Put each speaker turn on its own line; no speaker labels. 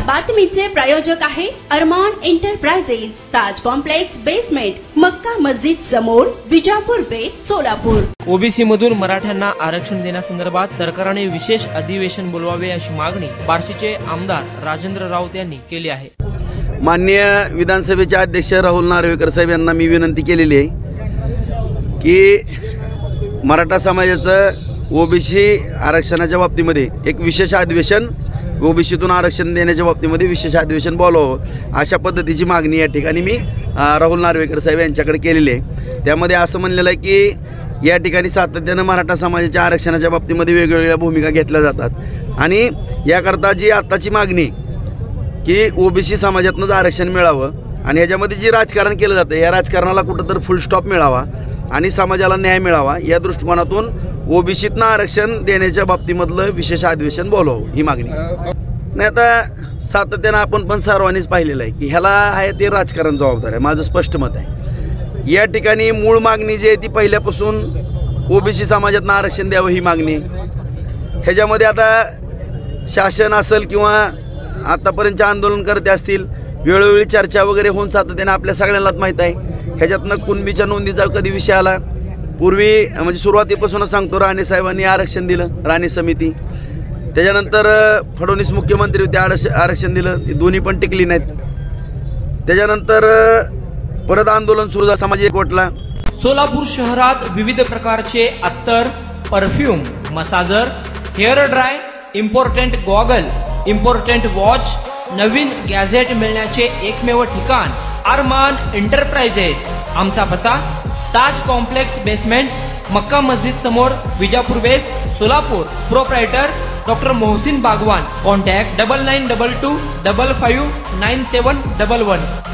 बातमीचे प्रायोजक आहे अरमान एंटरप्राइजेस, ताज complex basement, Makka Masjid समोर, विजापूर बेस, सोलापूर।
ओबीसी मधून मराठ्यांना आरक्षण देण्यासंदर्भात सरकारने विशेष अधिवेशन बोलवावे अशी मागणी बार्शीचे आमदार राजेंद्र राऊत यांनी केली आहे।
माननीय विधानसभेचे अध्यक्ष राहुल नार्वेकर साहेब यांना मी विनंती केलेली आहे की मराठा समाजाचं ओबीसी आरक्षणाच्या बाबतीमध्ये एक विशेष अधिवेशन, ओबीसीतून आरक्षण देण्याच्या बाबतीमध्ये विशेष अधिवेशन बोलावं अशा पद्धतीची मागणी या ठिकाणी मी राहुल नार्वेकर साहेब यांच्याकडे केलेली आहे। त्यामध्ये असं म्हणलेलं आहे की या ठिकाणी सातत्यानं मराठा समाजाच्या आरक्षणाच्या बाबतीमध्ये वेगवेगळ्या भूमिका घेतल्या जातात आणि याकरता जी आत्ताची मागणी की ओबीसी समाजातूनच आरक्षण मिळावं आणि ह्याच्यामध्ये जे राजकारण केलं जातं या राजकारणाला कुठंतरी फुल स्टॉप मिळावा आणि समाजाला न्याय मिळावा या दृष्टिकोनातून ओबीसीतनं आरक्षण देण्याच्या बाबतीमधलं विशेष अधिवेशन बोलावं ही मागणी। नाही आता सातत्यानं आपण पण सर्वांनीच पाहिलेलं आहे की ह्याला आहे ते राजकारण जबाबदार आहे, माझं स्पष्ट मत आहे। या ठिकाणी मूळ मागणी जी आहे ती पहिल्यापासून ओबीसी समाजातनं आरक्षण द्यावं ही मागणी। ह्याच्यामध्ये आता शासन असेल किंवा आतापर्यंतचे आंदोलनकर्ते असतील वेळोवेळी चर्चा वगैरे होऊन सातत्याने आपल्या सगळ्यांनाच माहीत आहे। ह्याच्यातनं कुणबीच्या नोंदीचा कधी विषय आला, पूर्वी म्हणजे सुरुवातीपासूनच सांगतो राणे साहेबांनी आरक्षण दिलं, राणे समिती, त्याच्यानंतर फडणवीस मुख्यमंत्री होते आरक्षण दिलं, ती दोन्ही पण टिकली नाहीत। त्याच्यानंतर परत आंदोलन सुरू झालं सामाजिक कोटला।
सोलापूर शहरात विविध प्रकारचे अत्तर, perfume, massager, hair dry, important goggle, important watch, नवीन गॅझेट मिळण्याचे एकमेव ठिकाण अरमान एंटरप्राइजेस। आमचा पत्ता ताज कॉम्प्लेक्स बेसमेंट, मक्का मस्जिद समोर, विजापूर बेस, Solapur. Proprietor doctor Mohsin Bagwan. Contact 9922 55 9711।